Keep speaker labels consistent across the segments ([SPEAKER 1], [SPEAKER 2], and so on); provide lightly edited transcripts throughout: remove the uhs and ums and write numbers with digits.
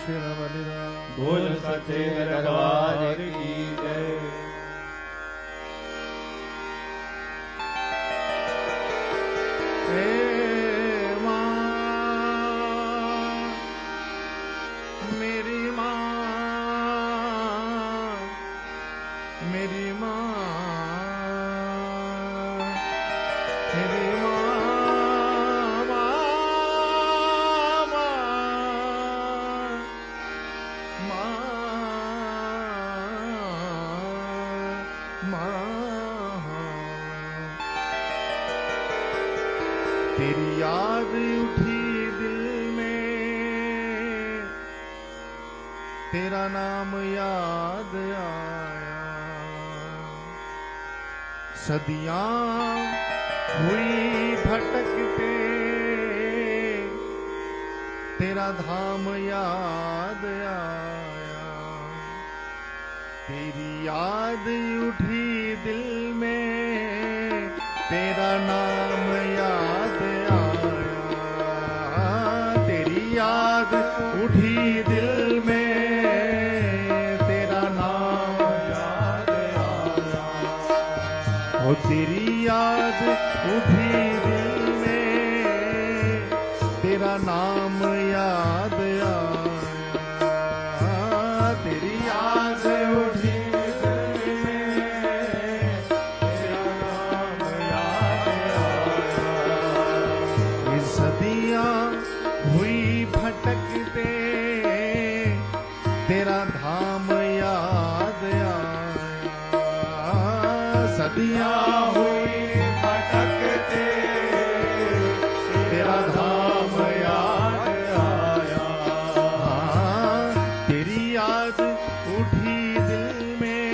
[SPEAKER 1] श्री बलिराम।
[SPEAKER 2] बोल सच्चे दरबार की जय।
[SPEAKER 1] तेरी याद उठी दिल में, तेरा नाम याद आया। सदियां हुई भटकते, तेरा धाम याद आया। तेरी याद उठी दिल में, तेरा नाम याद आया। तेरी याद उठी दिल में, तेरा नाम याद आया। ओ तेरी याद उठी दिल में, तेरा नाम याद आया। तेरी याद उठी भटकते, तेरा धाम याद आया। सदियां हुई भटकते, तेरा धाम याद आया। तेरी याद उठी दिल में,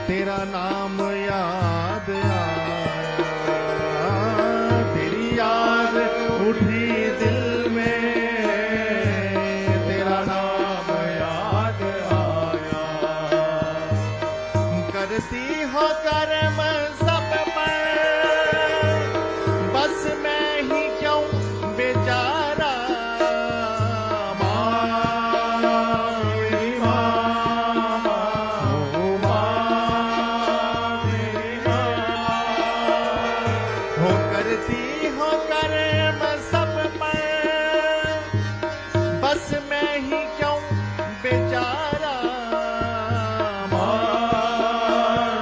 [SPEAKER 1] तेरा नाम याद आया। तेरी याद उठी दिल में, तेरा नाम याद आया। करती हो कर्म सब पर, बस मैं ही क्यों बेचारा। करती हो कर्म सब पर, बस मैं ही क्यों बेचारा।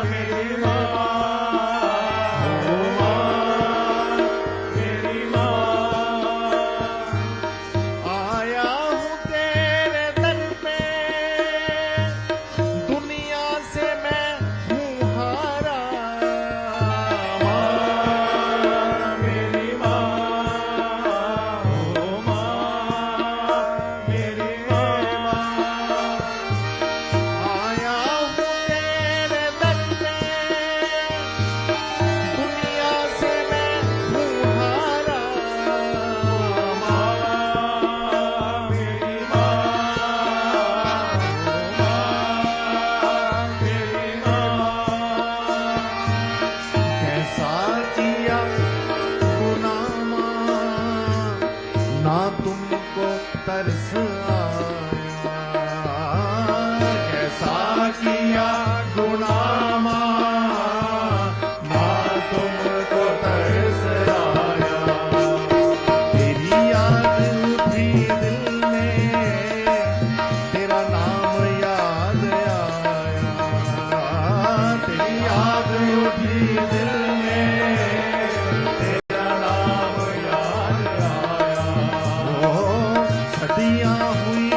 [SPEAKER 1] मेरी माँ, मेरी माँ, आया हूँ तेरे दर पे, दुनिया से मैं हूँ हारा। ना तुमको तरस आया, कैसा किया गुनाह ना तुमको तरस आया। तेरी याद उठी दिल में, तेरा नाम याद आया। तेरी याद उठी दिल में, तेरा नाम याद आया। सदियां हुई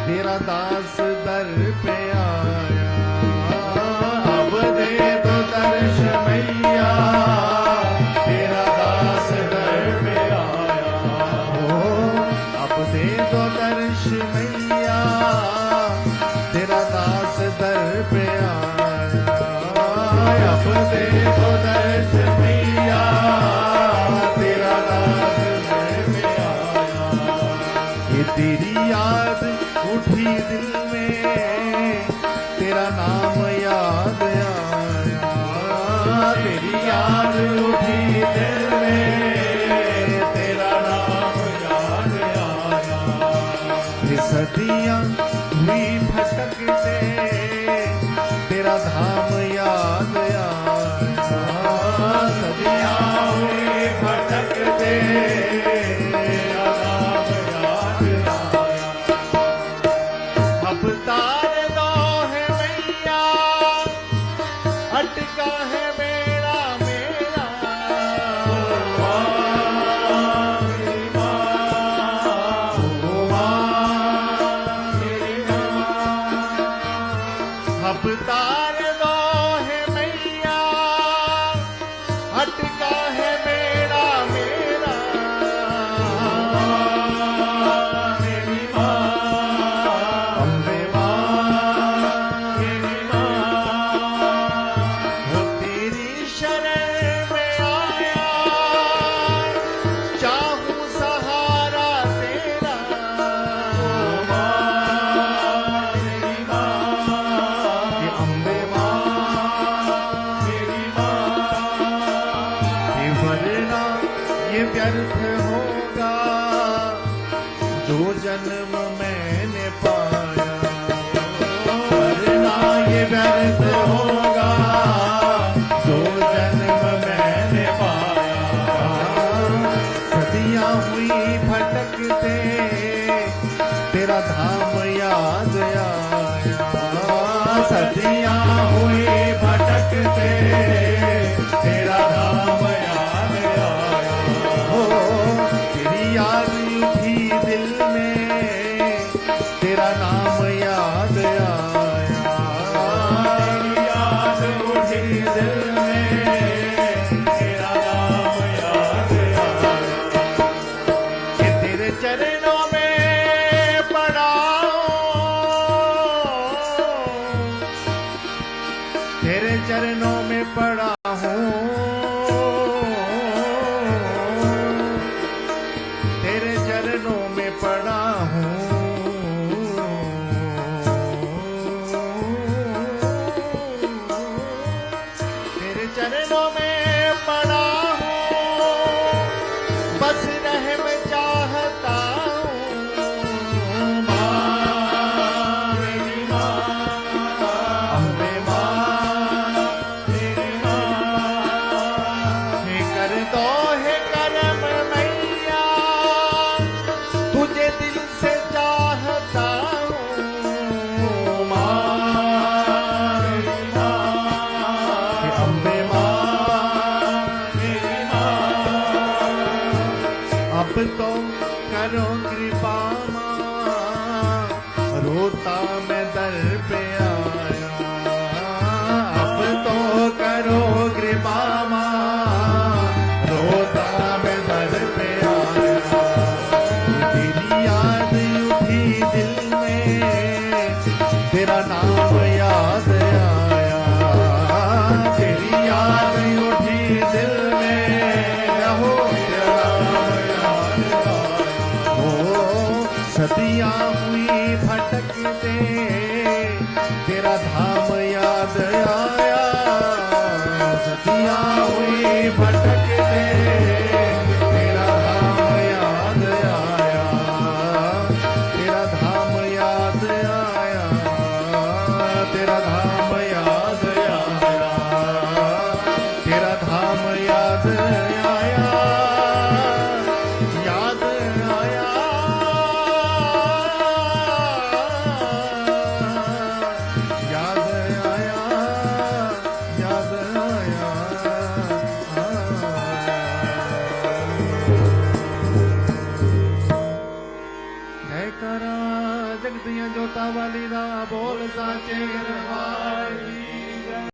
[SPEAKER 1] तेरा दास दर पे आया। अब दे दो दर्श मैया, तेरा दास दर पे आया। ओ अब दे दो दर्श मैया, तेरा दास दर पे आया। अब दे दो दर्श मैया, तेरा दास दर पे आया। ये तेरी याद उठी दिल में, तेरा नाम याद आया। तेरी याद उठी दिल में, तेरा नाम याद आया। ये सदियां हुई भटकते, तेरा धाम याद आया। सदियां हुई भटकते, तेरा धाम याद आया। अब तार दो है मैया, अटका है मेरा मेरा। मेरी माँ, ओ माँ, मेरी माँ। अब तार दो है मैया, अटका है मेरा मेरा। मेरी माँ, अम्बे माँ, मेरी माँ। वो तेरी शरण में आया, चाहूं सहारा तेरा। मेरी माँ, ये अम्बे माँ, मेरी माँ। ये वरना ये व्यर्थ होगा, जो जन्म मैंने पाया। वरना ये व्यर्थ होगा, जो जन्म मैंने पाया। सदियां हुई भटकते, तेरा धाम याद आया। सदियां हुई भटकते, तेरा धाम याद आया। हो तेरी याद उठी दिल में, तेरा नाम याद आया। तेरी याद उठी दिल में, तेरा नाम याद आया। कि तेरे चरणों में पड़ा हूँ, तेरे चरणों में पड़ा हूँ। तेरे चरणों में पड़ा हूँ। तेरे चरणों में पड़ा हूँ, बस रहम चाहता हूँ। माँ, मेरी माँ, अम्बे माँ, मेरी माँ। हे कर दो है करम मैया, तुझे दिल से चाहता हूँ। माँ, मेरी माँ, हे अम्बे माँ, मेरी माँ। अब तो करो कृपा माँ, रोता मैं दर पे आया। अब तो करो कृपा माँ, रोता मैं दर पे आया। तेरी याद उठी दिल में, तेरा नाम याद आया। तेरी याद उठी दिल में, हो तेरा नाम याद आया। ओ सदियां हुई भटकते, तेरा धाम याद आया। सदियां हुई भटकते, तेरा धाम याद आया। तेरा धाम याद आया। तेरा धाम याद आया। तेरा धाम याद आया। याद आया। वाली दा बोल साचे दरबार